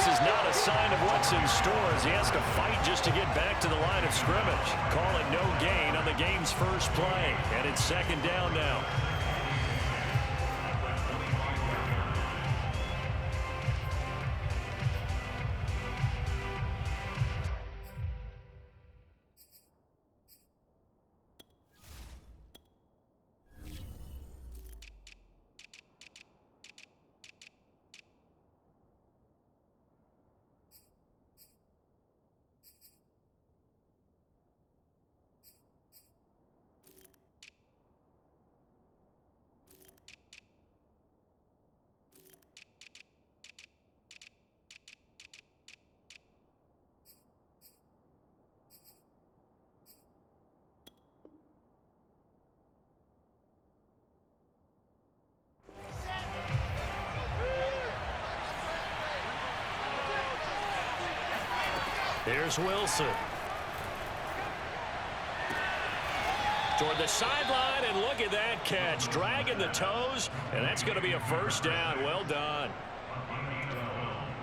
is not a sign of what's in store as he has to fight just to get back to the line of scrimmage. Call it no gain on the game's first play, and it's second down now. Here's Wilson. Toward the sideline, and look at that catch. Dragging the toes, and that's going to be a first down. Well done.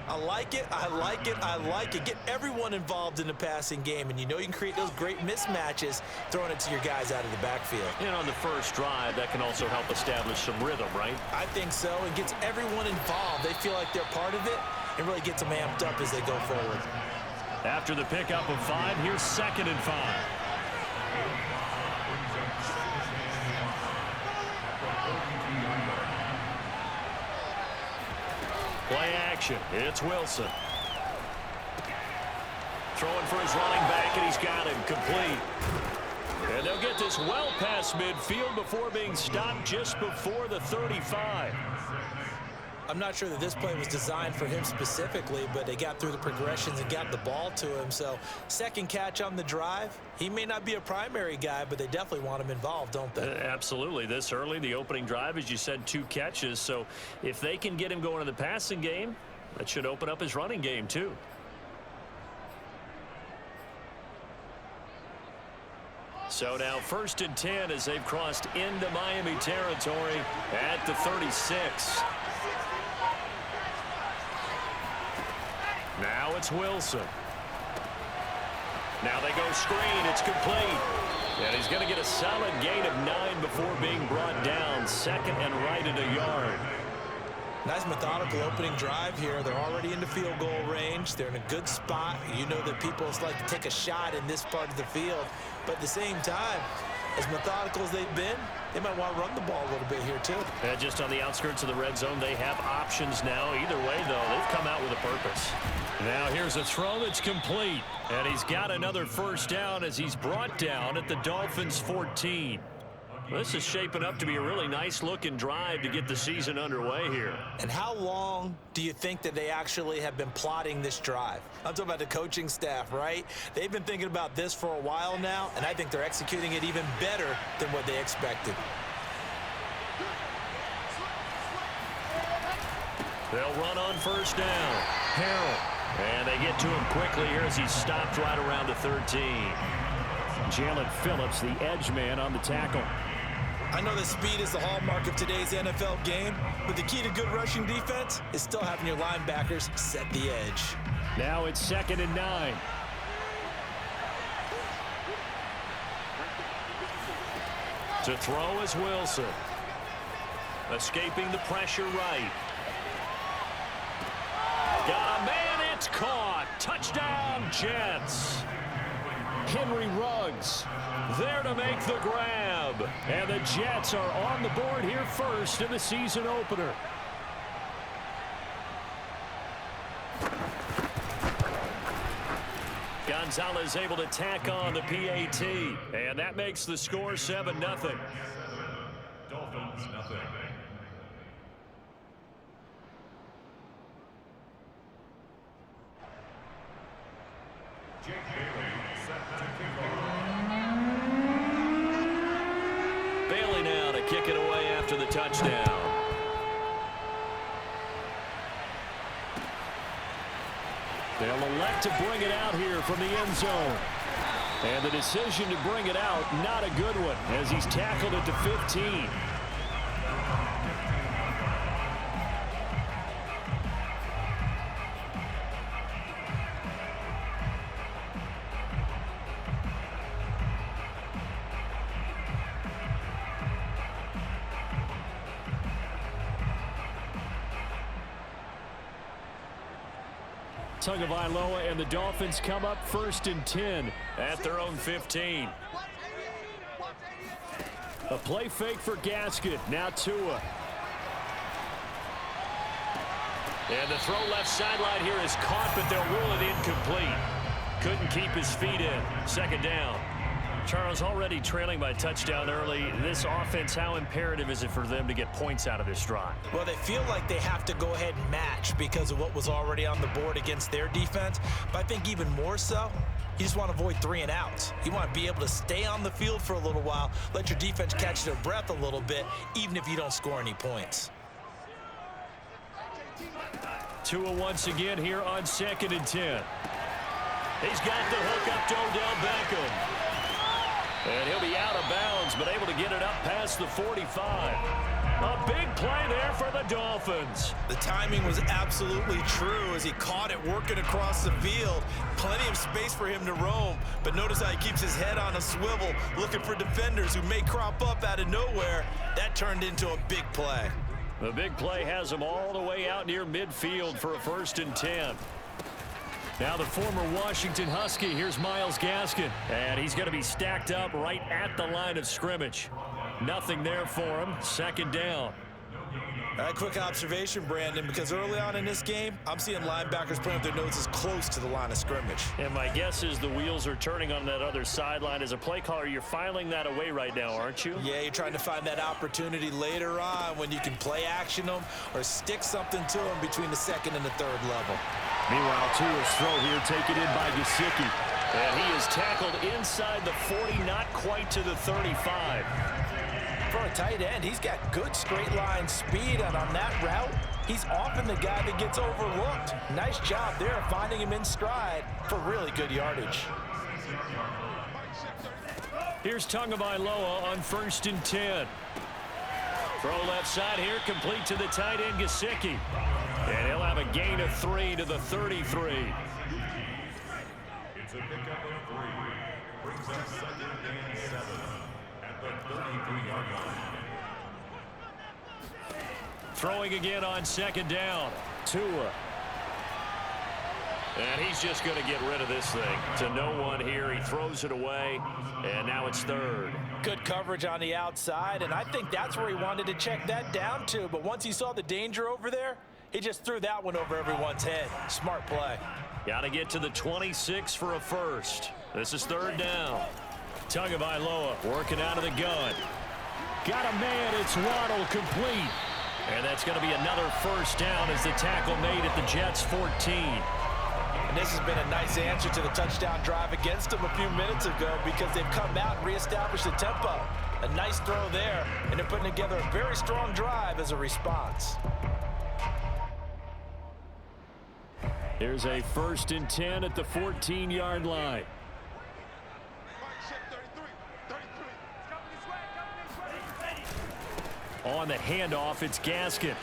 I like it, I like it, I like it. Get everyone involved in the passing game, and you know you can create those great mismatches throwing it to your guys out of the backfield. And on the first drive, that can also help establish some rhythm, right? I think so. It gets everyone involved. They feel like they're part of it, and really gets them amped up as they go forward. After the pickup of 5, here's 2nd and 5. Play action. It's Wilson. Throwing for his running back, and he's got him complete. And they'll get this well past midfield before being stopped just before the 35. I'm not sure that this play was designed for him specifically, but they got through the progressions and got the ball to him. So, second catch on the drive. He may not be a primary guy, but they definitely want him involved, don't they? Absolutely. This early, the opening drive, as you said, 2 catches. So, if they can get him going in the passing game, that should open up his running game, too. So now 1st and 10 as they've crossed into Miami territory at the 36. Now it's Wilson. Now they go screen. It's complete. And he's going to get a solid gain of 9 before being brought down. 2nd and right at a yard. Nice methodical opening drive here. They're already in the field goal range. They're in a good spot. You know that people like to take a shot in this part of the field. But at the same time, as methodical as they've been, they might want to run the ball a little bit here too. And just on the outskirts of the red zone, they have options now. Either way, though, they've come out with a purpose. Now here's a throw that's complete. And he's got another first down as he's brought down at the Dolphins' 14. This is shaping up to be a really nice-looking drive to get the season underway here. And how long do you think that they actually have been plotting this drive? I'm talking about the coaching staff, right? They've been thinking about this for a while now, and I think they're executing it even better than what they expected. They'll run on first down. Harrell. And they get to him quickly here as he's stopped right around the 13. Jalen Phillips, the edge man on the tackle. I know that speed is the hallmark of today's NFL game, but the key to good rushing defense is still having your linebackers set the edge. Now it's 2nd and 9. To throw is Wilson. Escaping the pressure right. Got a man, it's caught. Touchdown, Jets. Henry Ruggs there to make the grab. And the Jets are on the board here first in the season opener. Gonzalez able to tack on the PAT. And that makes the score 7-0. Dolphins, nothing. Bailey now to kick it away after the touchdown. They'll elect to bring it out here from the end zone. And the decision to bring it out, not a good one, as he's tackled it to 15. Tagovailoa and the Dolphins come up 1st and 10 at their own 15. A play fake for Gaskin. Now Tua. And the throw left sideline here is caught, but they'll rule it incomplete. Couldn't keep his feet in. 2nd down. Charles, already trailing by touchdown early. This offense, how imperative is it for them to get points out of this drive? Well, they feel like they have to go ahead and match because of what was already on the board against their defense. But I think even more so, you just want to avoid 3 and outs. You want to be able to stay on the field for a little while, let your defense catch their breath a little bit, even if you don't score any points. Tua once again here on 2nd and 10. He's got the hook up to Odell Beckham. And he'll be out of bounds, but able to get it up past the 45. A big play there for the Dolphins. The timing was absolutely true as he caught it working across the field. Plenty of space for him to roam, but notice how he keeps his head on a swivel, looking for defenders who may crop up out of nowhere. That turned into a big play. The big play has him all the way out near midfield for a 1st and 10. Now the former Washington Husky, here's Myles Gaskin. And he's going to be stacked up right at the line of scrimmage. Nothing there for him. 2nd down. All right, quick observation, Brandon, because early on in this game, I'm seeing linebackers putting their noses close to the line of scrimmage. And my guess is the wheels are turning on that other sideline. As a play caller, you're filing that away right now, aren't you? Yeah, you're trying to find that opportunity later on when you can play action them or stick something to them between the 2nd and the 3rd level. Meanwhile, Tua's throw here taken in by Gesicki. And he is tackled inside the 40, not quite to the 35. For a tight end, he's got good straight line speed, and on that route, he's often the guy that gets overlooked. Nice job there finding him in stride for really good yardage. Here's Tagovailoa on 1st and 10. Throw left side here, complete to the tight end, Gesicki. And he'll have a gain of 3 to the 33. It's a pickup of 3. Brings up 2nd and 7 at the 33-yard line. Throwing again on 2nd down. Tua. And he's just going to get rid of this thing. To no one here. He throws it away. And now it's 3rd. Good coverage on the outside, and I think that's where he wanted to check that down to. But once he saw the danger over there, he just threw that one over everyone's head. Smart play. Got to get to the 26 for a 1st. This is 3rd down. Tagovailoa working out of the gun. Got a man. It's Waddle, complete. And that's going to be another 1st down as the tackle made at the Jets' 14. And this has been a nice answer to the touchdown drive against them a few minutes ago because they've come out and reestablished the tempo. A nice throw there, and they're putting together a very strong drive as a response. Here's a 1st and 10 at the 14-yard line. On the handoff, it's Gaskin.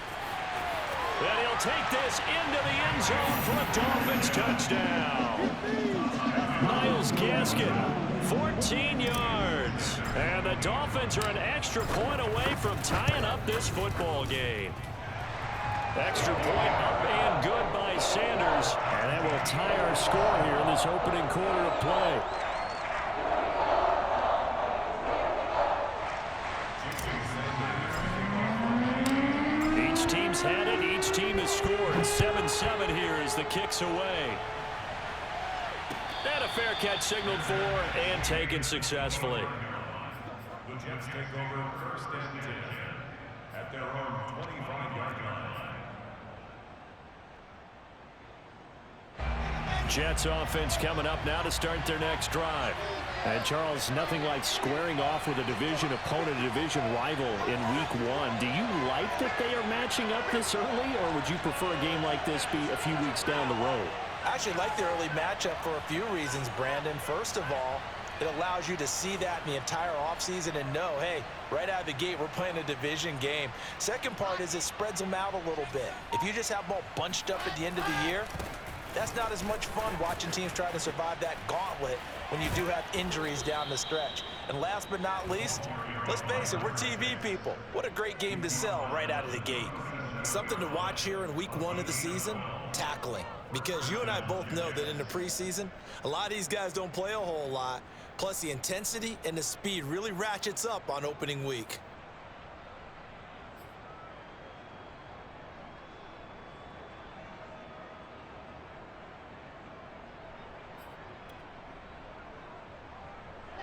And he'll take this into the end zone for a Dolphins touchdown. Myles Gaskin, 14 yards. And the Dolphins are an extra point away from tying up this football game. Extra point up and good by Sanders. And that will tie our score here in this opening quarter of play. Each team's had it. Each team has scored. 7-7 here as the kick's away. And a fair catch signaled for and taken successfully. The Jets take over 1st and 10 at their own 25-yard line. Jets offense coming up now to start their next drive. And Charles, nothing like squaring off with a division opponent, a division rival in week 1. Do you like that they are matching up this early, or would you prefer a game like this be a few weeks down the road? I actually like the early matchup for a few reasons, Brandon. First of all, it allows you to see that in the entire offseason and know, hey, right out of the gate, we're playing a division game. Second part is it spreads them out a little bit. If you just have them all bunched up at the end of the year, that's not as much fun watching teams try to survive that gauntlet when you do have injuries down the stretch. And last but not least, let's face it, we're TV people. What a great game to sell right out of the gate. Something to watch here in week 1 of the season. tackling, because you and I both know that in the preseason, a lot of these guys don't play a whole lot. Plus, the intensity and the speed really ratchets up on opening week.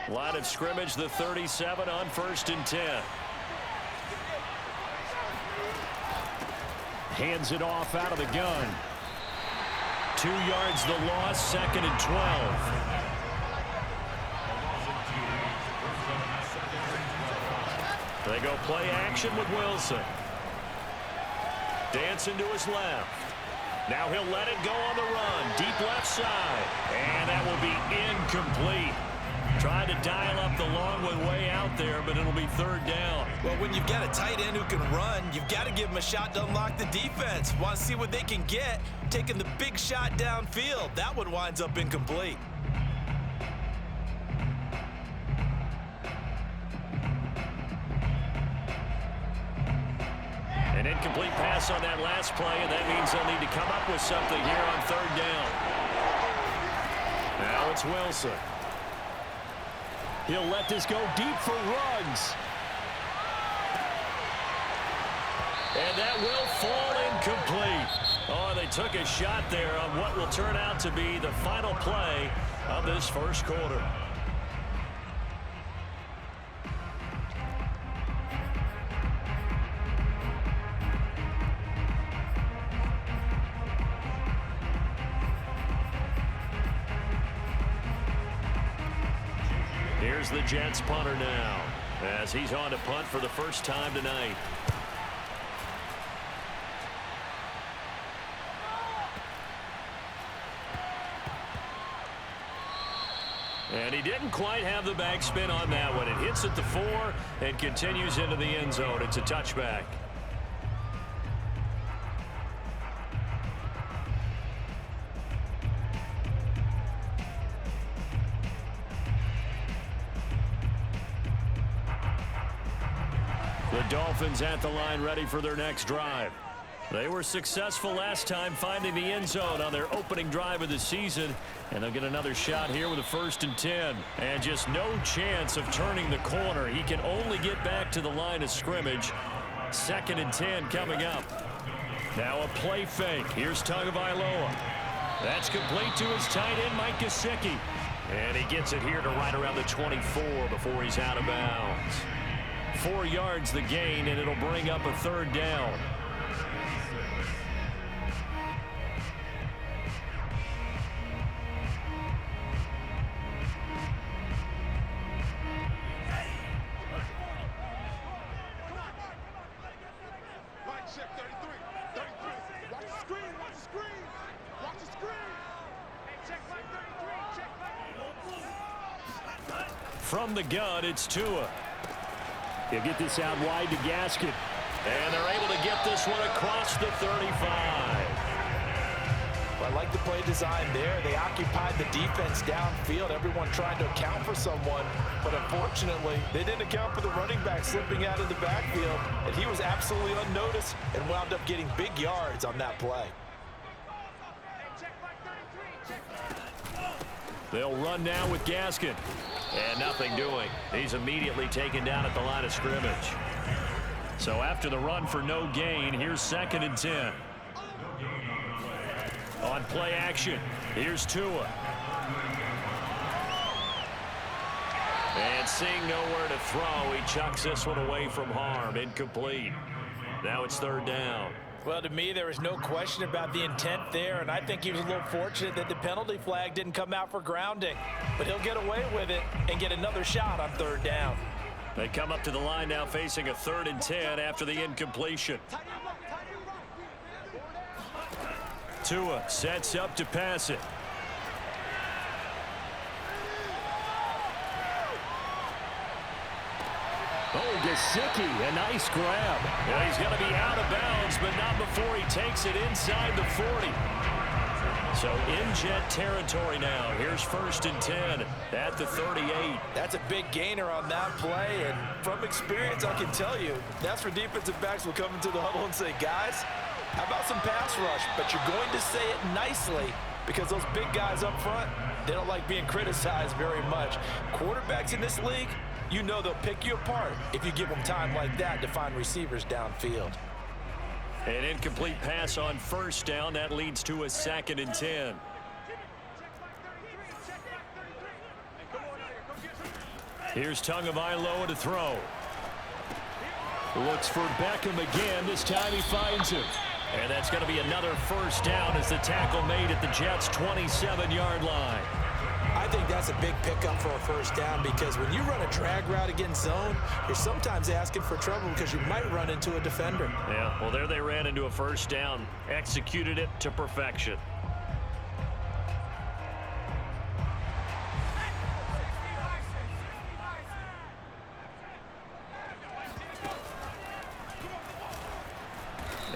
Line of scrimmage, the 37 on 1st and 10. Hands it off out of the gun. 2 yards the loss, 2nd and 12. They go play action with Wilson. Dancing to his left. Now he'll let it go on the run. Deep left side. And that will be incomplete. Trying to dial up the long one way out there, but it'll be 3rd down. Well, when you've got a tight end who can run, you've got to give him a shot to unlock the defense. Want to see what they can get, taking the big shot downfield. That one winds up incomplete. An incomplete pass on that last play, and that means they'll need to come up with something here on 3rd down. Now it's Wilson. He'll let this go deep for Ruggs. And that will fall incomplete. Oh, they took a shot there on what will turn out to be the final play of this first quarter. Here's the Jets punter now, as he's on to punt for the first time tonight. And he didn't quite have the backspin on that one. It hits at the 4 and continues into the end zone. It's a touchback. The Dolphins at the line, ready for their next drive. They were successful last time finding the end zone on their opening drive of the season, and they'll get another shot here with a 1st and 10. And just no chance of turning the corner. He can only get back to the line of scrimmage. 2nd and 10 coming up. Now a play fake. Here's Tagovailoa. That's complete to his tight end, Mike Gesicki. And he gets it here to right around the 24 before he's out of bounds. 4 yards the gain, and it'll bring up a 3rd down. From the gun, it's Tua. He'll get this out wide to Gaskin. And they're able to get this one across the 35. Well, I like the play design there. They occupied the defense downfield, everyone trying to account for someone. But unfortunately, they didn't account for the running back slipping out of the backfield. And he was absolutely unnoticed and wound up getting big yards on that play. They'll run now with Gaskin. And nothing doing. He's immediately taken down at the line of scrimmage. So after the run for no gain, here's 2nd and 10. On play action, here's Tua. And seeing nowhere to throw, he chucks this one away from harm. Incomplete. Now it's 3rd down. Well, to me, there is no question about the intent there, and I think he was a little fortunate that the penalty flag didn't come out for grounding. But he'll get away with it and get another shot on 3rd down. They come up to the line now facing a 3rd and 10 after the incompletion. Tua sets up to pass it. Oh, Gesicki, a nice grab. Well, he's going to be out of bounds, but not before he takes it inside the 40. So in Jet territory now. Here's 1st and 10 at the 38. That's a big gainer on that play, and from experience, I can tell you, that's where defensive backs will come into the huddle and say, guys, How about some pass rush? But you're going to say it nicely because those big guys up front, they don't like being criticized very much. Quarterbacks in this league, you know they'll pick you apart if you give them time like that to find receivers downfield. An incomplete pass on first down. That leads to a 2nd and 10. Here's Tagovailoa to throw. Looks for Beckham again. This time he finds him. And that's going to be another first down as the tackle made at the Jets' 27-yard line. I think that's a big pickup for a first down because when you run a drag route against zone, you're sometimes asking for trouble because you might run into a defender. Yeah, well, there they ran into a first down. Executed it to perfection.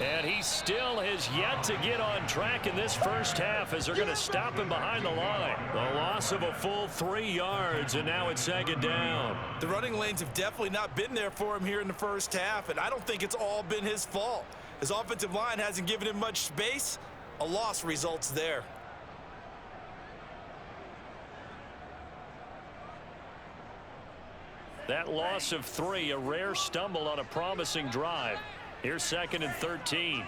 And he still has yet to get on track in this first half as they're going to stop him behind the line. The loss of a full 3 yards, and now it's 2nd down. The running lanes have definitely not been there for him here in the first half, and I don't think it's all been his fault. His offensive line hasn't given him much space. A loss results there. That loss of 3, a rare stumble on a promising drive. Here's 2nd and 13.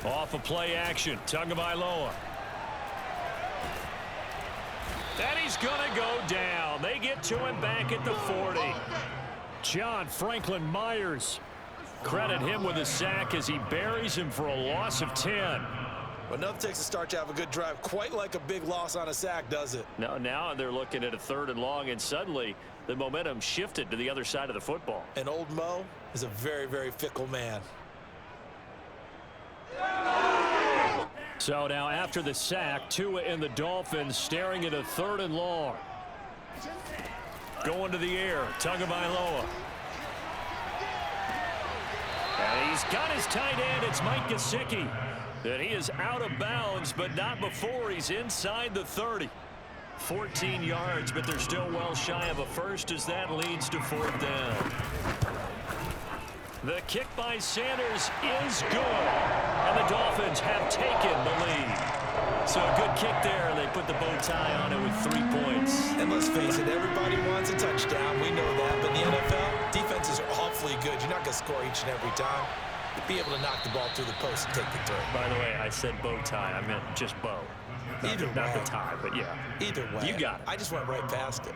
Off of play action, Tagovailoa. And he's going to go down. They get to him back at the 40. John Franklin Myers. Credit him with a sack as he buries him for a loss of 10. Well, nothing takes a start to have a good drive quite like a big loss on a sack, does it? Now they're looking at a 3rd and long, and suddenly the momentum shifted to the other side of the football. And old Mo is a very, very fickle man. So now after the sack, Tua and the Dolphins staring at a 3rd and long. Going to the air, Tagovailoa. And he's got his tight end. It's Mike Gesicki. And he is out of bounds, but not before he's inside the 30. 14 yards, but they're still well shy of a first as that leads to 4th down. The kick by Sanders is good, and the Dolphins have taken the lead. So a good kick there, and they put the bow tie on it with 3 points. And let's face it, everybody wants a touchdown. We know that, but in the NFL, defenses are awfully good. You're not going to score each and every time. Be able to knock the ball through the post and take the throw. By the way, I said bow tie. I meant just bow. Either way. Not the tie, but yeah. Either way. You got it. I just went right past it.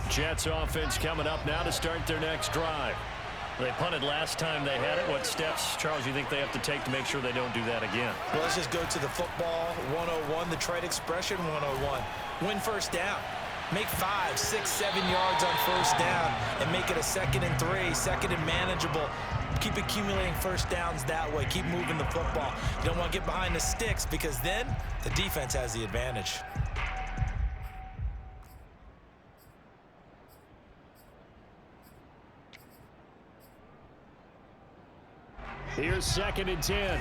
Jets offense coming up now to start their next drive. They punted last time they had it. What steps, Charles, you think they have to take to make sure they don't do that again? Well, let's just go to the football 101, the trade expression 101. Win first down. Make 5, 6, 7 yards on first down and make it a 2nd and 3, 2nd and manageable. Keep accumulating first downs that way. Keep moving the football. You don't want to get behind the sticks because then the defense has the advantage. Here's 2nd and 10.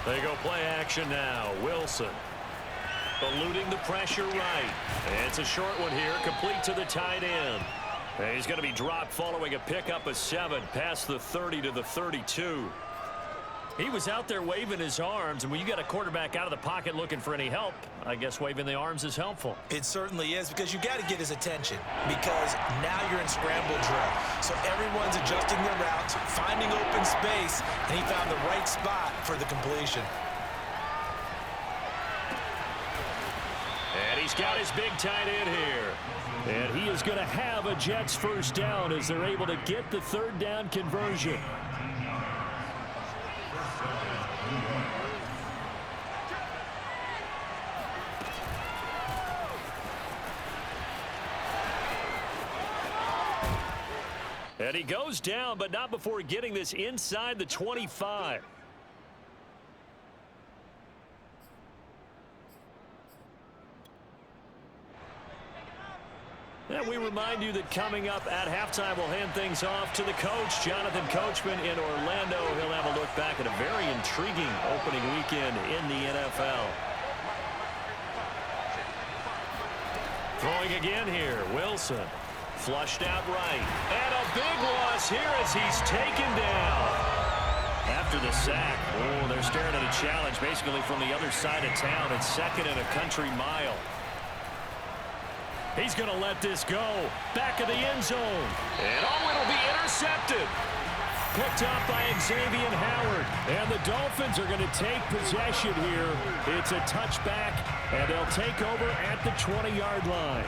They go play action now. Wilson eluding the pressure right. It's a short one here, complete to the tight end. And he's going to be dropped following a pickup of 7 past the 30 to the 32. He was out there waving his arms, and when you got a quarterback out of the pocket looking for any help, I guess waving the arms is helpful. It certainly is, because you got to get his attention, because now you're in scramble drill. So everyone's adjusting their routes, finding open space, and he found the right spot for the completion. And he's got his big tight end here. And he is going to have a Jets first down as they're able to get the 3rd down conversion. And he goes down, but not before getting this inside the 25. And we remind you that coming up at halftime, we'll hand things off to the coach, Jonathan Coachman in Orlando. He'll have a look back at a very intriguing opening weekend in the NFL. Throwing again here, Wilson. Flushed out right. And a big loss here as he's taken down. After the sack, oh, they're staring at a challenge basically from the other side of town. It's second and a country mile. He's going to let this go. Back of the end zone. And oh, it'll be intercepted. Picked up by Xavier Howard. And the Dolphins are going to take possession here. It's a touchback, and they'll take over at the 20-yard line.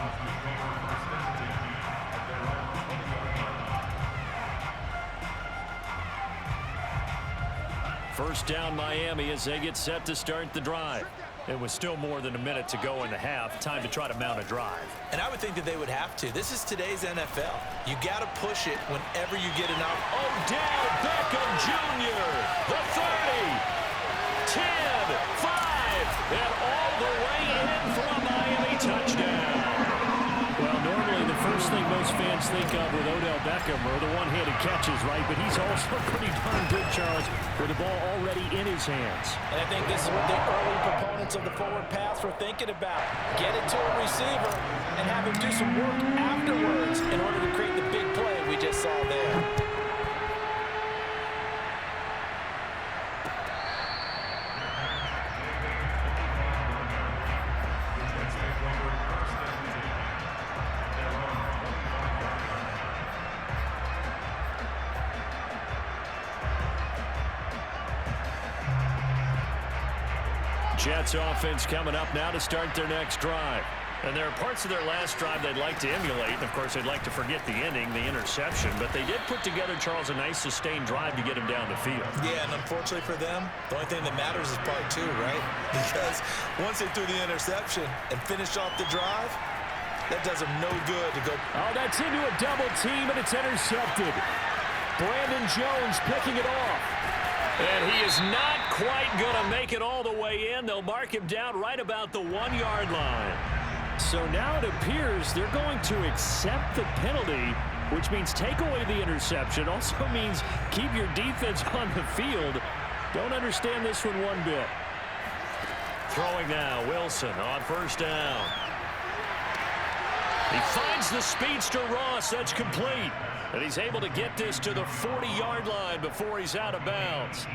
First down Miami as they get set to start the drive. It was still more than a minute to go in the half. Time to try to mount a drive. And I would think that they would have to. This is today's NFL. You got to push it whenever you get an out. Odell Beckham Jr., the 30, 10, 5, and all the way in for a Miami touchdown. Well, normally the first thing most fans think of with Odell Beckham are the one-handed catches, right? But he's also pretty darn good, Charles, with the ball already in his hands. And I think this is what the early proponents of the forward pass were thinking about. Get it to a receiver and have him do some work afterwards in order to create the big play we just saw there. Jets offense coming up now to start their next drive. And there are parts of their last drive they'd like to emulate. And, of course, they'd like to forget the ending, the interception. But they did put together, Charles, a nice sustained drive to get him down the field. Yeah, and unfortunately for them, the only thing that matters is part two, right? Because once they threw the interception and finished off the drive, that does them no good to go. Oh, that's into a double team, and it's intercepted. Brandon Jones picking it off. And he is not quite going to make it all the way in. They'll mark him down right about the 1-yard line. So now it appears they're going to accept the penalty, which means take away the interception. Also means keep your defense on the field. Don't understand this one bit. Throwing now, Wilson on first down. He finds the speedster Ross. That's complete. And he's able to get this to the 40-yard line before he's out of bounds.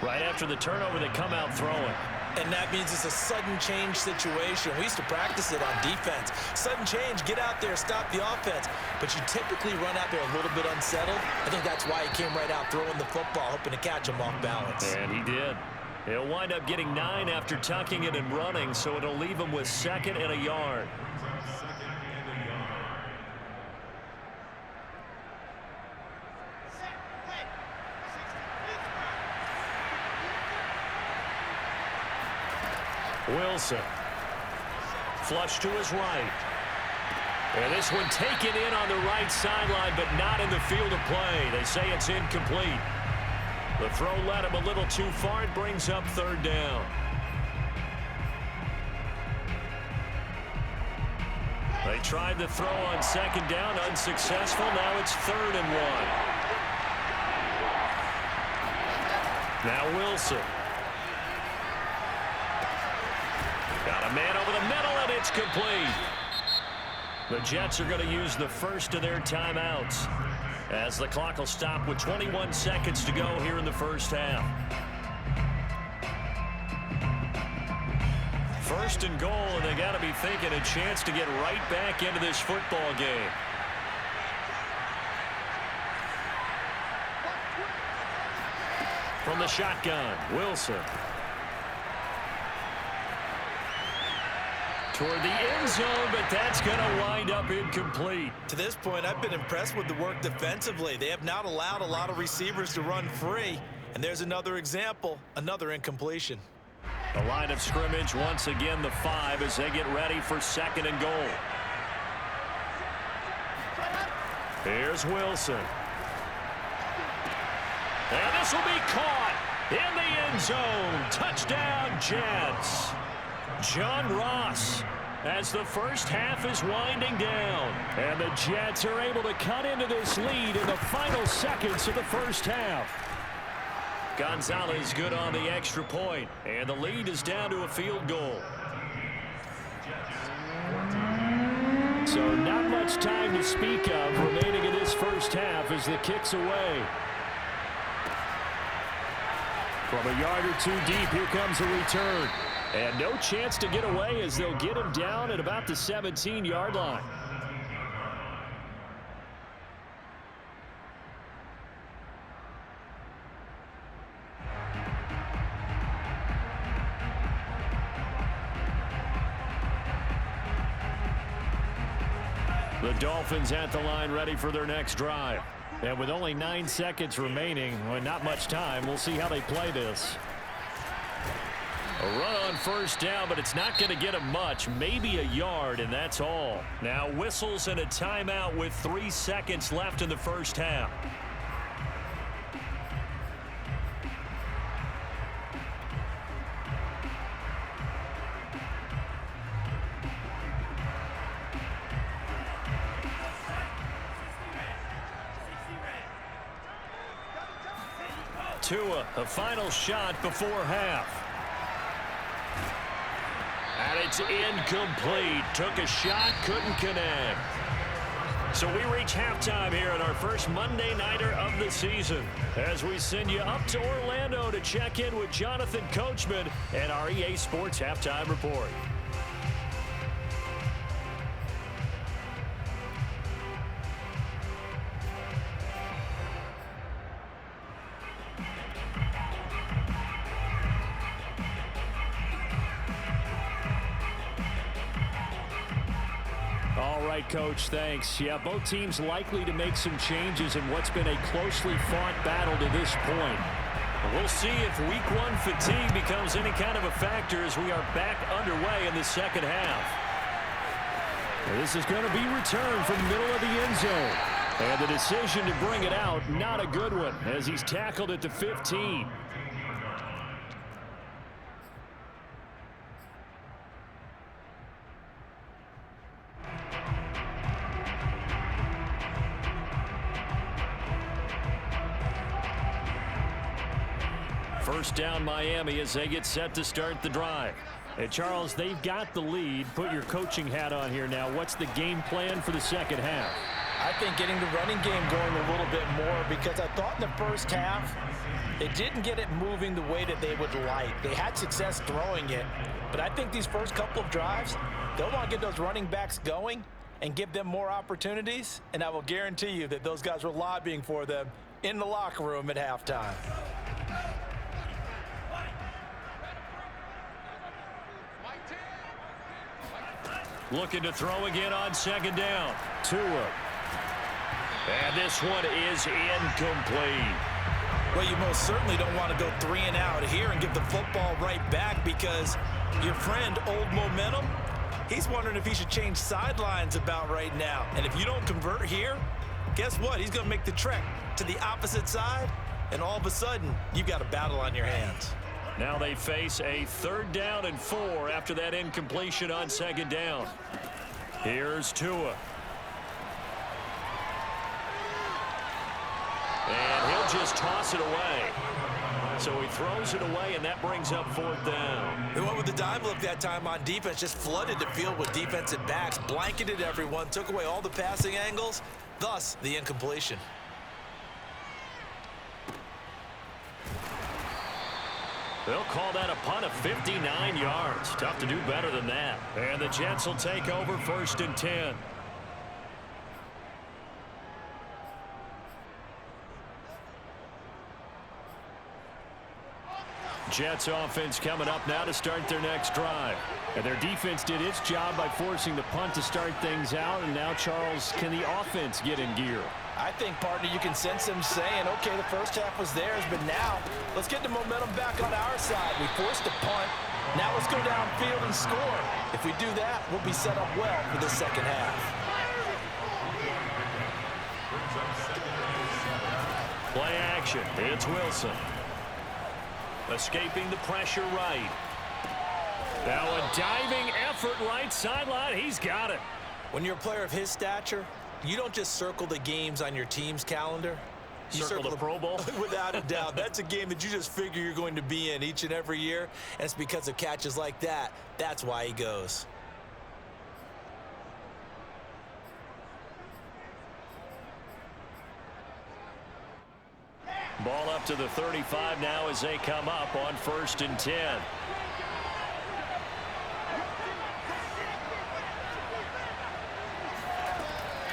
Right after the turnover, they come out throwing. And that means it's a sudden change situation. We used to practice it on defense. Sudden change, get out there, stop the offense. But you typically run out there a little bit unsettled. I think that's why he came right out throwing the football, hoping to catch him off balance. And he did. He'll wind up getting 9 after tucking it and running, so it'll leave him with 2nd and a yard. Wilson. Flush to his right. And this one taken in on the right sideline, but not in the field of play. They say it's incomplete. The throw led him a little too far. It brings up 3rd down. They tried the throw on 2nd down, unsuccessful. Now it's 3rd and 1. Now Wilson. Got a man over the middle, and it's complete. The Jets are going to use the first of their timeouts as the clock will stop with 21 seconds to go here in the first half. 1st and goal, and they got to be thinking a chance to get right back into this football game. From the shotgun, Wilson. Toward the end zone, but that's going to wind up incomplete. To this point, I've been impressed with the work defensively. They have not allowed a lot of receivers to run free. And there's another example, another incompletion. The line of scrimmage, once again, the 5 as they get ready for 2nd and goal. Here's Wilson. And this will be caught in the end zone. Touchdown, Jets. John Ross as the first half is winding down. And the Jets are able to cut into this lead in the final seconds of the first half. Gonzalez good on the extra point, and the lead is down to a field goal. So not much time to speak of remaining in this first half as the kick's away. From a yard or two deep, here comes a return. And no chance to get away as they'll get him down at about the 17-yard line. The Dolphins at the line ready for their next drive. And with only 9 seconds remaining, well, not much time, we'll see how they play this. A run on first down, but it's not going to get him much, maybe a yard, and that's all. Now whistles and a timeout with 3 seconds left in the first half. Tua, a final shot before half. And it's incomplete. Took a shot, couldn't connect. So we reach halftime here in our first Monday Nighter of the season as we send you up to Orlando to check in with Jonathan Coachman and our EA Sports Halftime Report. Coach, thanks. Yeah, both teams likely to make some changes in what's been a closely fought battle to this point. We'll see if week one fatigue becomes any kind of a factor as we are back underway in the second half. This is going to be returned from the middle of the end zone. And the decision to bring it out, not a good one, as he's tackled at the 15. First down Miami as they get set to start the drive. Hey, Charles, they've got the lead. Put your coaching hat on here now. What's the game plan for the second half? I think getting the running game going a little bit more because I thought in the first half they didn't get it moving the way that they would like. They had success throwing it, but I think these first couple of drives, they'll want to get those running backs going and give them more opportunities, and I will guarantee you that those guys were lobbying for them in the locker room at halftime. Looking to throw again on second down. Tua. And this one is incomplete. Well, you most certainly don't want to go 3 and out here and give the football right back because your friend, Old Momentum, he's wondering if he should change sidelines about right now. And if you don't convert here, guess what? He's going to make the trek to the opposite side, and all of a sudden, you've got a battle on your hands. Now they face a 3rd down and 4 after that incompletion on second down. Here's Tua. And he'll just toss it away. So he throws it away, and that brings up 4th down. They went with the dive look that time on defense, just flooded the field with defensive backs, blanketed everyone, took away all the passing angles, thus the incompletion. They'll call that a punt of 59 yards. Tough to do better than that. And the Jets will take over 1st and 10. Jets offense coming up now to start their next drive. And their defense did its job by forcing the punt to start things out. And now, Charles, can the offense get in gear? I think, partner, you can sense them saying, okay, the first half was theirs, but now let's get the momentum back on our side. We forced a punt. Now let's go downfield and score. If we do that, we'll be set up well for the second half. Play action. It's Wilson. Escaping the pressure right. Now a diving effort right sideline. He's got it. When you're a player of his stature, you don't just circle the games on your team's calendar. You circle the Pro Bowl? Without a doubt. That's a game that you just figure you're going to be in each and every year. And it's because of catches like that. That's why he goes. Ball up to the 35 now as they come up on 1st and 10.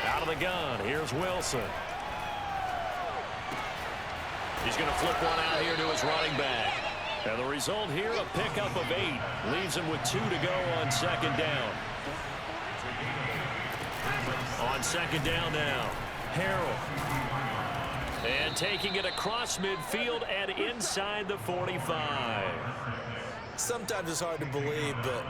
Out of the gun, here's Wilson. He's going to flip one out here to his running back. And the result here, a pickup of 8. Leaves him with 2 to go on 2nd down. On 2nd down now, Harrell. And taking it across midfield and inside the 45. Sometimes it's hard to believe, but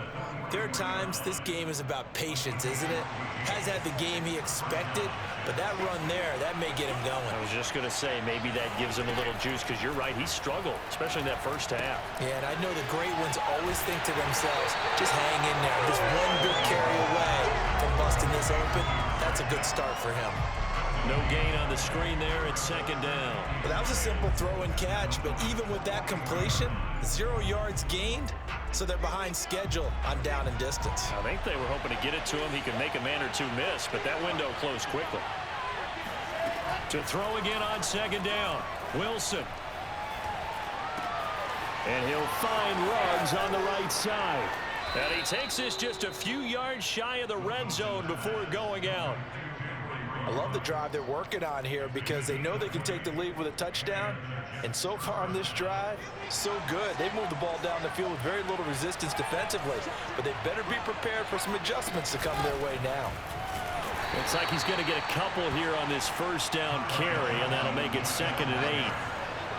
there are times this game is about patience, isn't it? Has had the game he expected, but that run there, that may get him going. I was just going to say, maybe that gives him a little juice, because you're right, he struggled, especially in that first half. Yeah, and I know the great ones always think to themselves, just hang in there. Just one good carry away from busting this open. That's a good start for him. No gain on the screen there at 2nd down. Well, that was a simple throw and catch, but even with that completion, 0 yards gained, so they're behind schedule on down and distance. I think they were hoping to get it to him. He could make a man or two miss, but that window closed quickly. To throw again on 2nd down, Wilson. And he'll find Ruggs on the right side. And he takes this just a few yards shy of the red zone before going out. I love the drive they're working on here because they know they can take the lead with a touchdown. And so far on this drive, so good. They've moved the ball down the field with very little resistance defensively. But they better be prepared for some adjustments to come their way now. Looks like he's going to get a couple here on this 1st down carry, and that'll make it 2nd and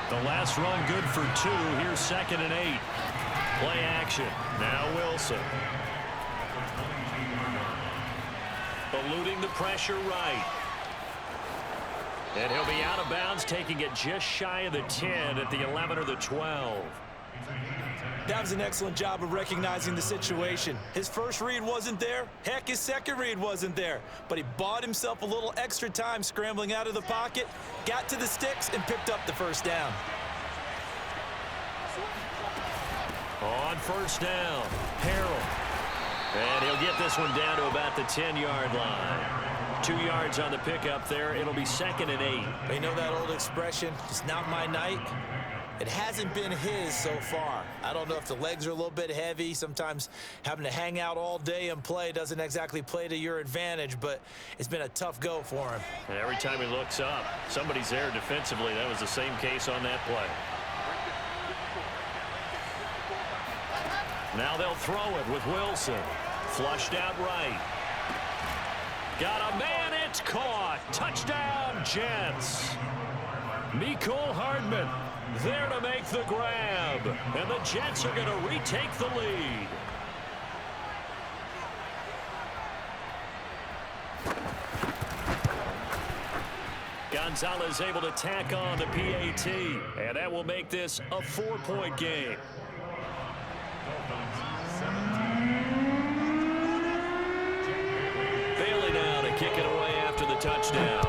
8. The last run good for 2. Here's 2nd and 8. Play action. Now Wilson. Eluding the pressure right. And he'll be out of bounds, taking it just shy of the 10 at the 11 or the 12. That was an excellent job of recognizing the situation. His first read wasn't there. Heck, his second read wasn't there. But he bought himself a little extra time scrambling out of the pocket, got to the sticks, and picked up the 1st down. On 1st down, Harrell. And he'll get this one down to about the 10-yard line. 2 yards on the pickup there. It'll be 2nd and 8. You know that old expression, it's not my night? It hasn't been his so far. I don't know if the legs are a little bit heavy. Sometimes having to hang out all day and play doesn't exactly play to your advantage, but it's been a tough go for him. And every time he looks up, somebody's there defensively. That was the same case on that play. Now they'll throw it with Wilson. Flushed out right. Got a man, it's caught. Touchdown, Jets. Mecole Hardman there to make the grab. And the Jets are going to retake the lead. Gonzalez able to tack on the PAT. And that will make this a 4-point game. Bailey now to kick it away after the touchdown.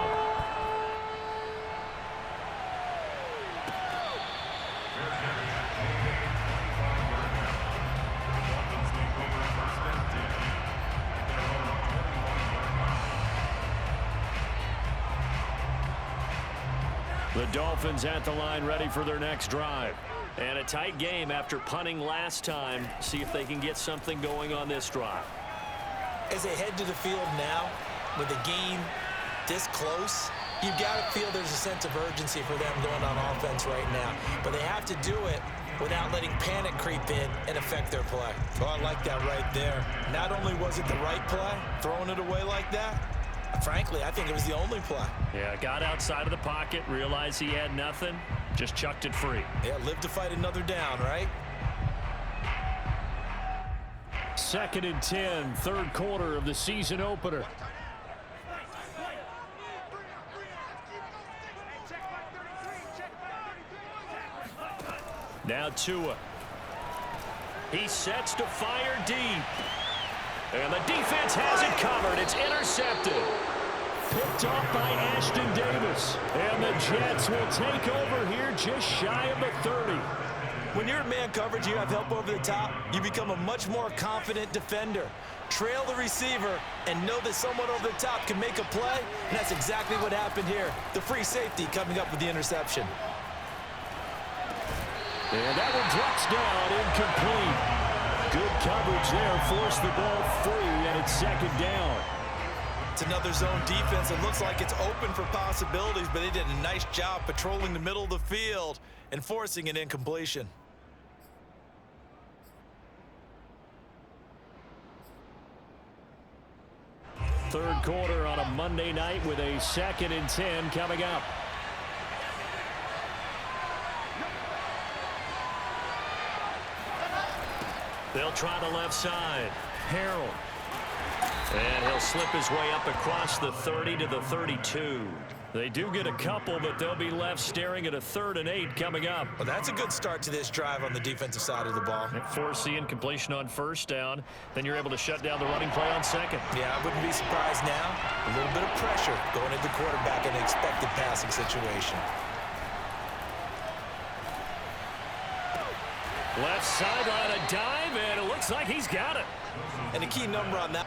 The Dolphins at the line ready for their next drive. And a tight game after punting last time. See if they can get something going on this drive. As they head to the field now, with the game this close, you've got to feel there's a sense of urgency for them going on offense right now. But they have to do it without letting panic creep in and affect their play. Oh, I like that right there. Not only was it the right play, throwing it away like that, frankly, I think it was the only play. Yeah, got outside of the pocket, realized he had nothing, just chucked it free. Yeah, live to fight another down, right? 2nd and 10, 3rd quarter of the season opener. Now Tua. He sets to fire deep. And the defense has it covered. It's intercepted. Picked off by Ashton Davis. And the Jets will take over here just shy of the 30. When you're in man coverage, you have help over the top, you become a much more confident defender. Trail the receiver and know that someone over the top can make a play, and that's exactly what happened here. The free safety coming up with the interception. And that one drops down, incomplete. Good coverage there, forced the ball free, and it's second down. It's another zone defense. It looks like it's open for possibilities, but they did a nice job patrolling the middle of the field and forcing an incompletion. Third quarter on a Monday night with a 2nd and 10 coming up. They'll try the left side. Harold. And he'll slip his way up across the 30 to the 32. They do get a couple, but they'll be left staring at a 3rd and 8 coming up. Well, that's a good start to this drive on the defensive side of the ball. Force the incompletion on first down. Then you're able to shut down the running play on second. Yeah, I wouldn't be surprised now. A little bit of pressure going into the quarterback in an expected passing situation. Left sideline, a dive, and it looks like he's got it. And a key number on that.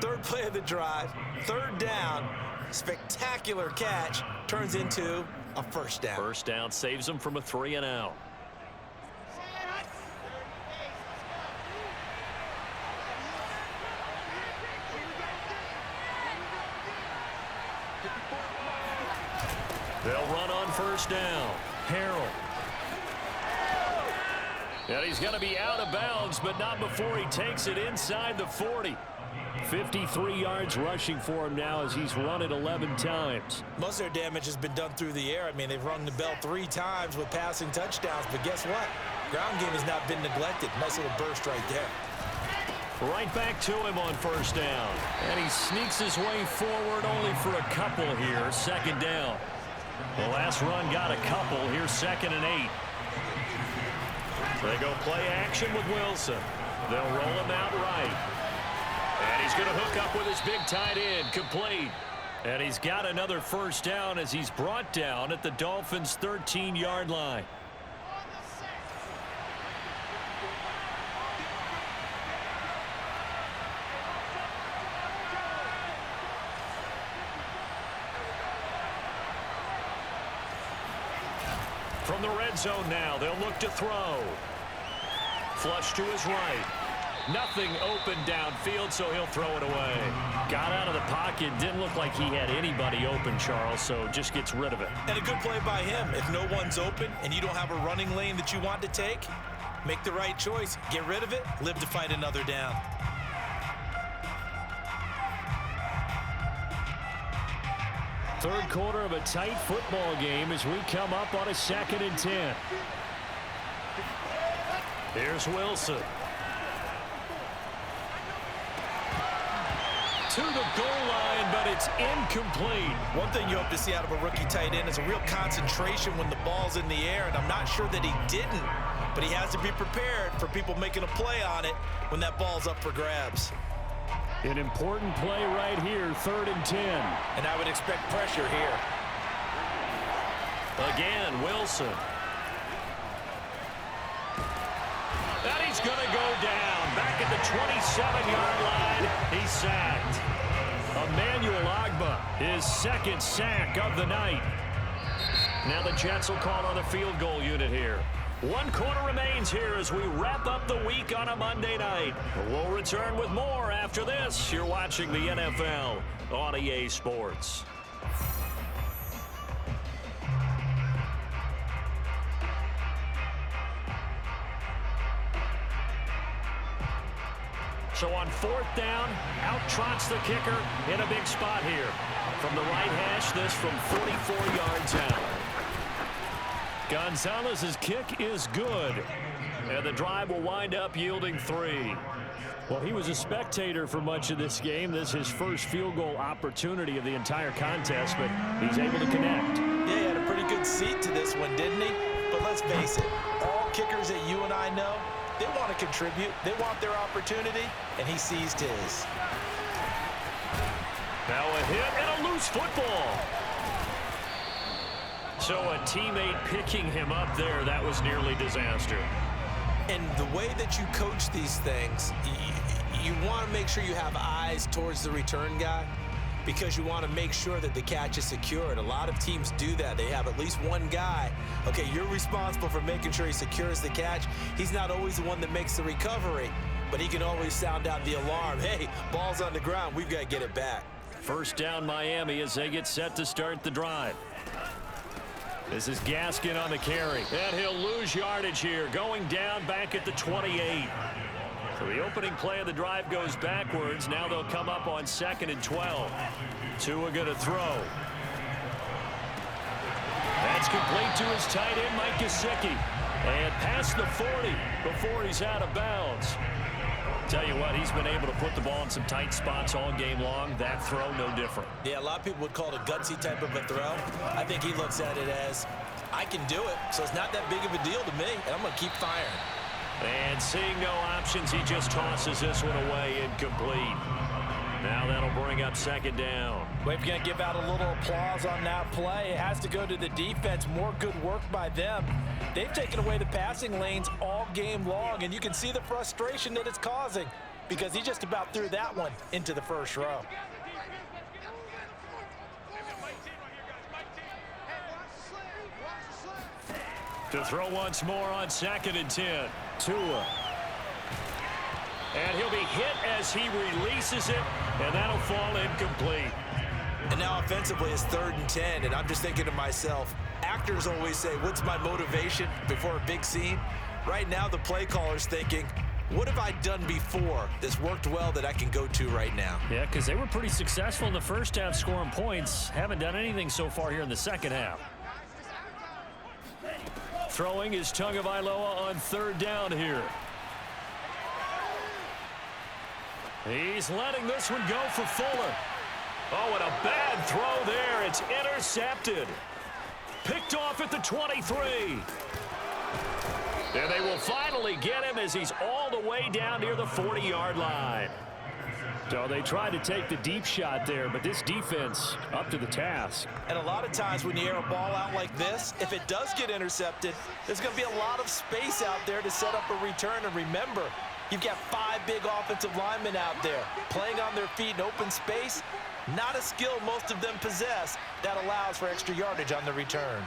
Third play of the drive, 3rd down, spectacular catch, turns into a first down. First down saves them from a 3 and out. They'll run on first down. Harold. And he's going to be out of bounds, but not before he takes it inside the 40. 53 yards rushing for him now as he's run it 11 times. Most of their damage has been done through the air. I mean, they've rung the bell 3 times with passing touchdowns, but guess what? Ground game has not been neglected. Nice little burst right there. Right back to him on first down. And he sneaks his way forward only for a couple here. 2nd down. The last run got a couple. Here's 2nd and 8. They go play action with Wilson. They'll roll him out right. And he's going to hook up with his big tight end. Complete. And he's got another first down as he's brought down at the Dolphins' 13-yard line. From the red zone now, they'll look to throw. Flush to his right. Nothing open downfield, so he'll throw it away. Got out of the pocket. Didn't look like he had anybody open, Charles, so just gets rid of it. And a good play by him. If no one's open and you don't have a running lane that you want to take, make the right choice. Get rid of it. Live to fight another down. Third quarter of a tight football game as we come up on a 2nd and 10. Here's Wilson. To the goal line, but it's incomplete. One thing you hope to see out of a rookie tight end is a real concentration when the ball's in the air, and I'm not sure that he didn't, but he has to be prepared for people making a play on it when that ball's up for grabs. An important play right here, 3rd and 10. And I would expect pressure here. Again, Wilson. And he's going to go down. Back at the 27-yard line, he's sacked. Emmanuel Ogbah, his 2nd sack of the night. Now the Jets will call on the field goal unit here. 1 quarter remains here as we wrap up the week on a Monday night. We'll return with more after this. You're watching the NFL on EA Sports. So on 4th down, out trots the kicker in a big spot here. From the right hash, this from 44 yards out. Gonzalez's kick is good. And the drive will wind up yielding 3. Well, he was a spectator for much of this game. This is his first field goal opportunity of the entire contest, but he's able to connect. Yeah, he had a pretty good seat to this one, didn't he? But let's face it, all kickers that you and I know, they want to contribute. They want their opportunity, and he seized his. Now a hit and a loose football. So a teammate picking him up there, that was nearly disaster. And the way that you coach these things, you want to make sure you have eyes towards the return guy because you want to make sure that the catch is secured. A lot of teams do that. They have at least one guy. Okay, you're responsible for making sure he secures the catch. He's not always the one that makes the recovery, but he can always sound out the alarm. Hey, ball's on the ground. We've got to get it back. 1st down Miami as they get set to start the drive. This is Gaskin on the carry. And he'll lose yardage here, going down back at the 28. So the opening play of the drive goes backwards. Now they'll come up on 2nd and 12. Tua going to throw. That's complete to his tight end, Mike Gesicki. And past the 40 before he's out of bounds. Tell you what, he's been able to put the ball in some tight spots all game long. That throw, no different. Yeah, a lot of people would call it a gutsy type of a throw. I think he looks at it as, I can do it, so it's not that big of a deal to me, and I'm going to keep firing. And seeing no options, he just tosses this one away, incomplete. Now that'll bring up 2nd down. We're going to give out a little applause on that play. It has to go to the defense. More good work by them. They've taken away the passing lanes all game long, and you can see the frustration that it's causing because he just about threw that one into the first row. To throw once more on 2nd and 10. Tua. And he'll be hit as he releases it, and that'll fall incomplete. And now offensively it's 3rd and 10, and I'm just thinking to myself, actors always say, what's my motivation before a big scene? Right now the play caller's thinking, what have I done before that's worked well that I can go to right now? Yeah, because they were pretty successful in the first half scoring points. Haven't done anything so far here in the second half. Throwing is Tagovailoa on 3rd down here. He's letting this one go for Fuller. Oh, and a bad throw there. It's intercepted. Picked off at the 23. And they will finally get him as he's all the way down near the 40-yard line. So they tried to take the deep shot there, but this defense up to the task. And a lot of times when you air a ball out like this, if it does get intercepted, there's going to be a lot of space out there to set up a return. And remember, you've got 5 big offensive linemen out there playing on their feet in open space. Not a skill most of them possess that allows for extra yardage on the return.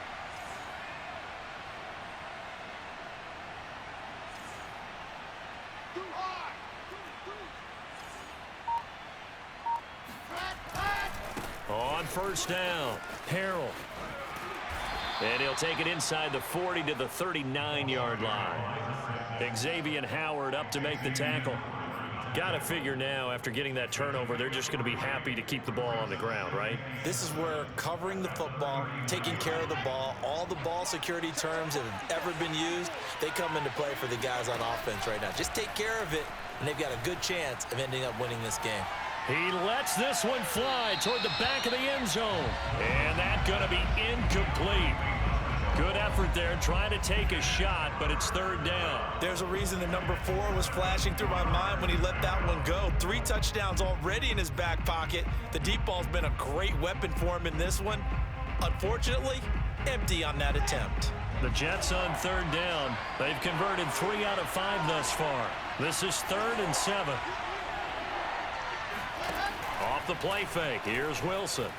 On 1st down, Harrell. And he'll take it inside the 40 to the 39-yard line. Xavier Howard up to make the tackle. Got to figure now, after getting that turnover, they're just going to be happy to keep the ball on the ground, right? This is where covering the football, taking care of the ball, all the ball security terms that have ever been used, they come into play for the guys on offense right now. Just take care of it, and they've got a good chance of ending up winning this game. He lets this one fly toward the back of the end zone. And that's going to be incomplete. Good effort there, trying to take a shot, but it's 3rd down. There's a reason the number 4 was flashing through my mind when he let that one go. 3 touchdowns already in his back pocket. The deep ball's been a great weapon for him in this one. Unfortunately, empty on that attempt. The Jets on 3rd down. They've converted 3 out of 5 thus far. This is 3rd and 7. Off the play fake, here's Wilson.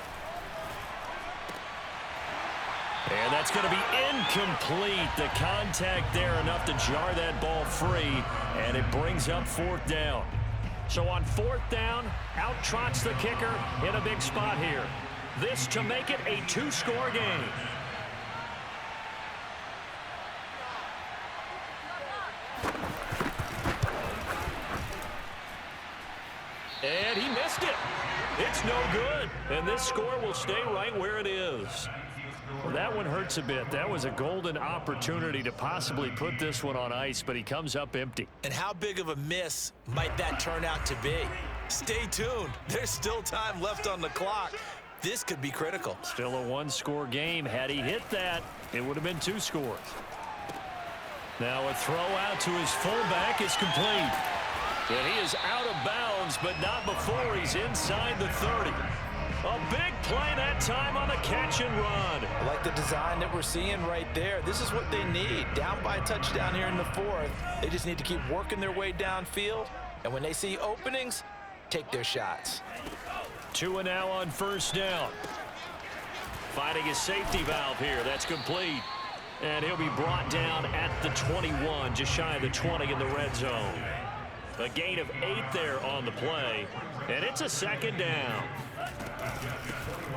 And that's going to be incomplete. The contact there enough to jar that ball free, and it brings up 4th down. So on 4th down, out trots the kicker in a big spot here. This to make it a 2-score game. no good, and this score will stay right where it is. Well, that one hurts a bit. That was a golden opportunity to possibly put this one on ice, but he comes up empty. And how big of a miss might that turn out to be? Stay tuned. There's still time left on the clock. This could be critical. Still a one-score game. Had he hit that, it would have been 2 scores. Now a throw out to his fullback is complete. And he is out of bounds, but not before he's inside the 30. A big play that time on the catch and run. I like the design that we're seeing right there. This is what they need. Down by a touchdown here in the 4th. They just need to keep working their way downfield. And when they see openings, take their shots. 2 now on first down. Finding his safety valve here. That's complete. And he'll be brought down at the 21, just shy of the 20 in the red zone. A gain of 8 there on the play. And it's a second down.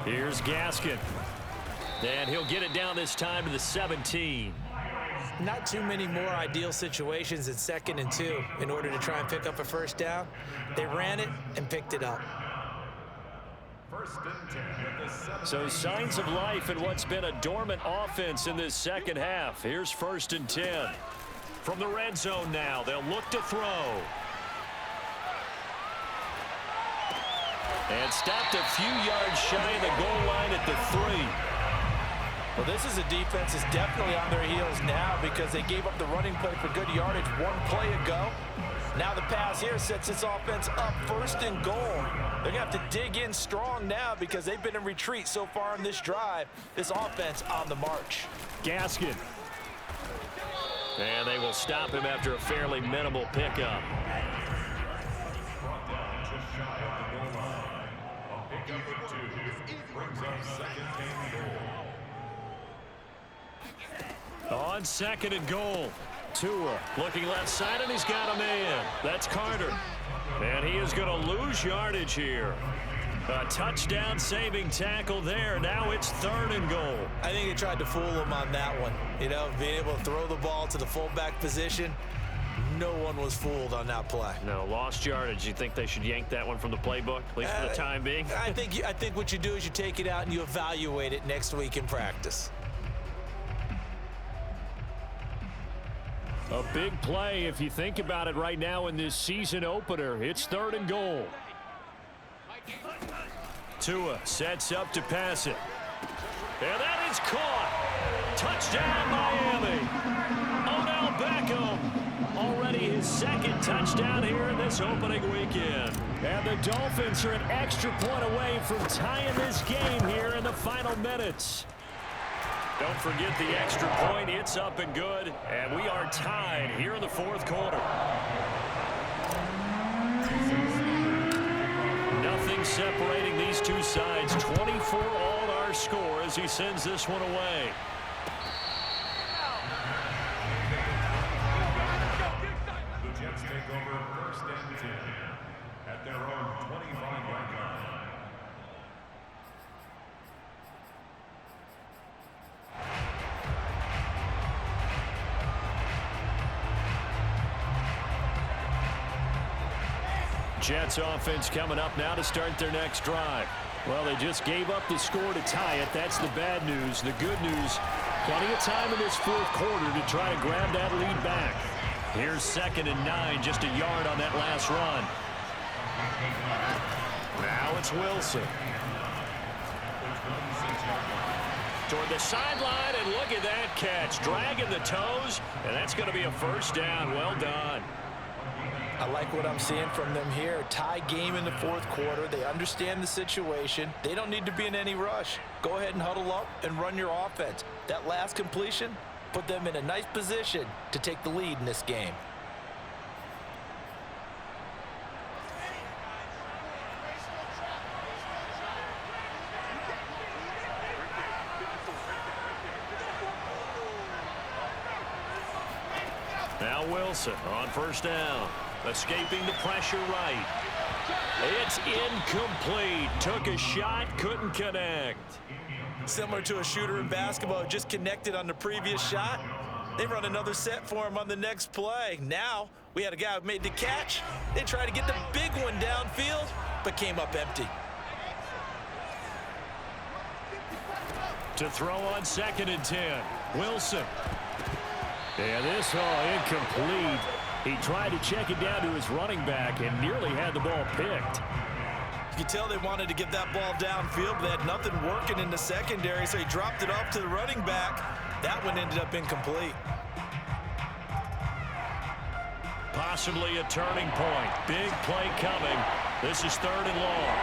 Here's Gaskin. And he'll get it down this time to the 17. Not too many more ideal situations in 2nd and 2 in order to try and pick up a first down. They ran it and picked it up. So signs of life in what's been a dormant offense in this second half. Here's 1st and 10. From the red zone now, they'll look to throw. And stopped a few yards shy of the goal line at the 3. Well, this is a defense that's definitely on their heels now because they gave up the running play for good yardage 1 play ago. Now the pass here sets this offense up 1st and goal. They're going to have to dig in strong now because they've been in retreat so far in this drive. This offense on the march. Gaskin. And they will stop him after a fairly minimal pickup. On 2nd and goal. Tua looking left side, and he's got a man. That's Carter. And he is going to lose yardage here. A touchdown saving tackle there. Now it's 3rd and goal. I think they tried to fool him on that one. You know, being able to throw the ball to the fullback position. No one was fooled on that play. No, lost yardage. You think they should yank that one from the playbook, at least for the time being? I think what you do is you take it out and you evaluate it next week in practice. A big play if you think about it right now in this season opener. It's 3rd and goal. Tua sets up to pass it. And that is caught. Touchdown, Miami. Odell Beckham. Already his 2nd touchdown here in this opening weekend. And the Dolphins are an extra point away from tying this game here in the final minutes. Don't forget the extra point. It's up and good. And we are tied here in the 4th quarter. Nothing separating these two sides. 24-all our score as he sends this one away. The Jets take over 1st and 10 at their own 25-yard line. Jets offense coming up now to start their next drive. Well, they just gave up the score to tie it. That's the bad news. The good news, plenty of time in this 4th quarter to try to grab that lead back. Here's 2nd and 9, just a yard on that last run. Now it's Wilson. Toward the sideline, and look at that catch. Dragging the toes, and that's going to be a 1st down. Well done. I like what I'm seeing from them here. Tie game in the 4th quarter. They understand the situation. They don't need to be in any rush. Go ahead and huddle up and run your offense. That last completion put them in a nice position to take the lead in this game. Now Wilson on 1st down. Escaping the pressure right. It's incomplete. Took a shot, couldn't connect. Similar to a shooter in basketball, just connected on the previous shot. They run another set for him on the next play. Now, we had a guy who made the catch. They tried to get the big one downfield, but came up empty. To throw on 2nd and 10. Wilson. And this incomplete. He tried to check it down to his running back and nearly had the ball picked. You can tell they wanted to get that ball downfield, but they had nothing working in the secondary, so he dropped it off to the running back. That one ended up incomplete. Possibly a turning point. Big play coming. This is 3rd and long.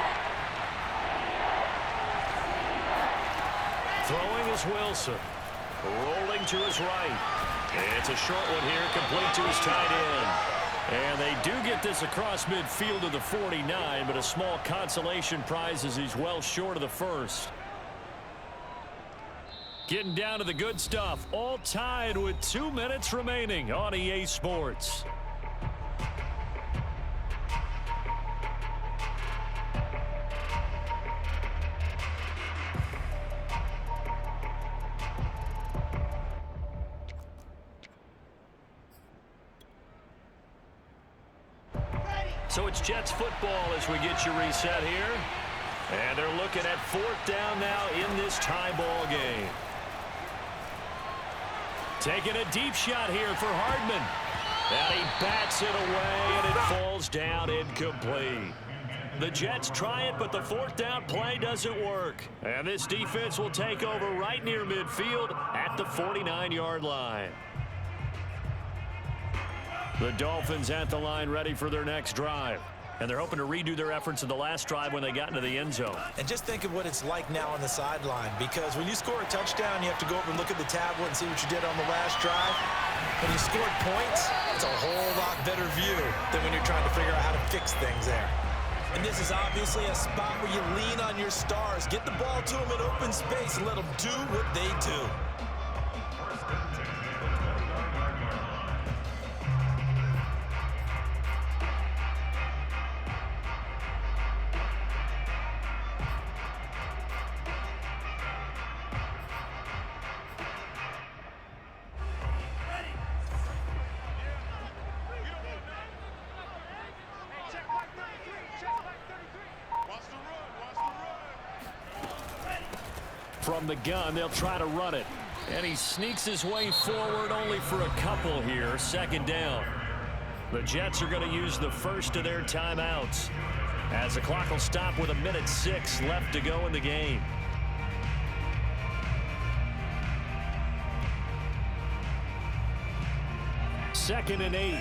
Throwing is Wilson. Rolling to his right. It's a short one here, complete to his tight end. And they do get this across midfield to the 49, but a small consolation prize as he's well short of the first. Getting down to the good stuff. All tied with 2 minutes remaining on EA Sports. So it's Jets football as we get you reset here. And they're looking at 4th down now in this tie ball game. Taking a deep shot here for Hardman. And he bats it away, and it falls down incomplete. The Jets try it, but the 4th down play doesn't work. And this defense will take over right near midfield at the 49-yard line. The Dolphins at the line ready for their next drive. And they're hoping to redo their efforts in the last drive when they got into the end zone. And just think of what it's like now on the sideline, because when you score a touchdown, you have to go over and look at the tablet and see what you did on the last drive. When you scored points, it's a whole lot better view than when you're trying to figure out how to fix things there. And this is obviously a spot where you lean on your stars. Get the ball to them in open space and let them do what they do. From the gun, they'll try to run it. And he sneaks his way forward only for a couple here. 2nd down. The Jets are going to use the first of their timeouts, as the clock will stop with 1:06 left to go in the game. Second and 8.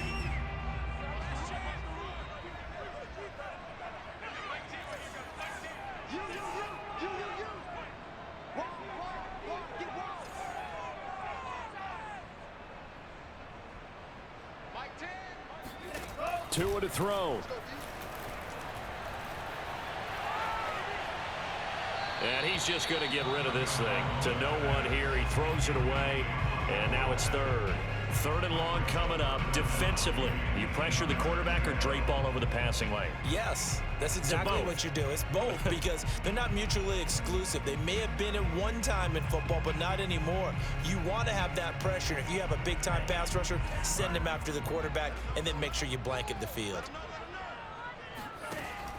Tua to throw. And he's just going to get rid of this thing to no one here. He throws it away, and now it's 3rd. 3rd and long coming up. Defensively, you pressure the quarterback or drape all over the passing lane? Yes, that's exactly what you do. It's both, because they're not mutually exclusive. They may have been at one time in football, but not anymore. You want to have that pressure. If you have a big-time pass rusher, send him after the quarterback, and then make sure you blanket the field.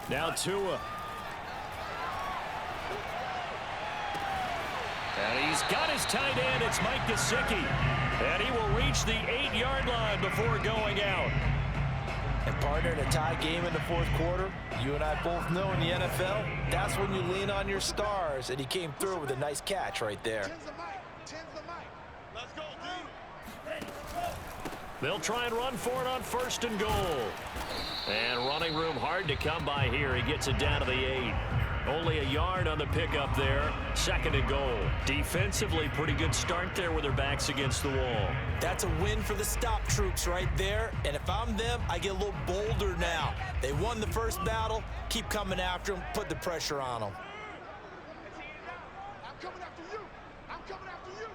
Now Tua. And he's got his tight end. It's Mike Gesicki. And he will reach the 8-yard line before going out. And partner, in a tie game in the 4th quarter, you and I both know in the NFL, that's when you lean on your stars. And he came through with a nice catch right there. They'll try and run for it on 1st and goal. And running room hard to come by here. He gets it down to the 8. Only a yard on the pickup there. 2nd and goal. Defensively, pretty good start there with their backs against the wall. That's a win for the stop troops right there. And if I'm them, I get a little bolder now. They won the first battle. Keep coming after them. Put the pressure on them. I'm coming after you. I'm coming after you.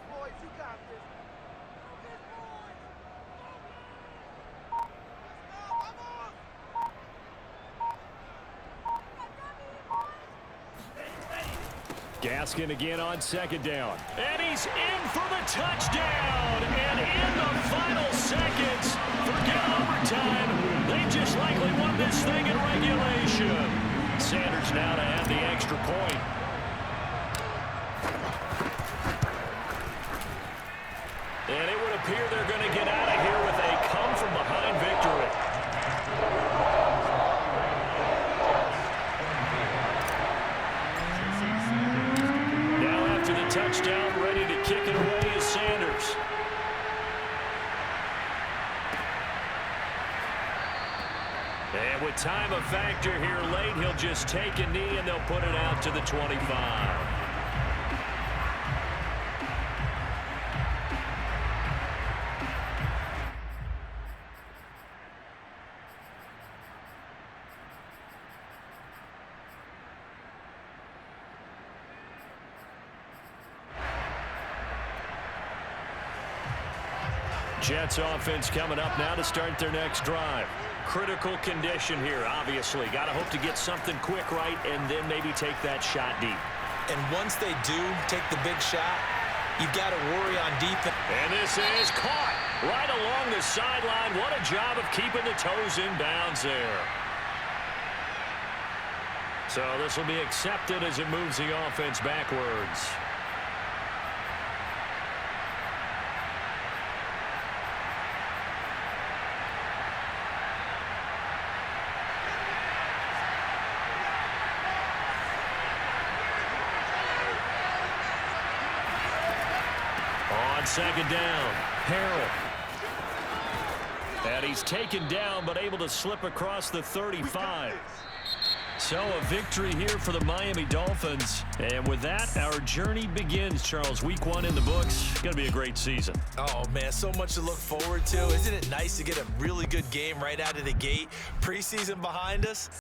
Boys, you got this. Gaskin again on 2nd down. And he's in for the touchdown. And in the final seconds, forget overtime. They just likely won this thing in regulation. Sanders now to have the extra point. And it would appear they're going to get out of here with a come-from-behind victory. Now after the touchdown, ready to kick it away is Sanders. And with time a factor here late, he'll just take a knee and they'll put it out to the 25. Jets offense coming up now to start their next drive. Critical condition here, obviously. Got to hope to get something quick right and then maybe take that shot deep. And once they do take the big shot, you've got to worry on defense. And this is caught right along the sideline. What a job of keeping the toes in bounds there. So this will be accepted as it moves the offense backwards. On second down, Harrell. And he's taken down but able to slip across the 35. So a victory here for the Miami Dolphins. And with that, our journey begins, Charles. Week 1 in the books. Going to be a great season. Oh, man, so much to look forward to. Isn't it nice to get a really good game right out of the gate? Preseason behind us.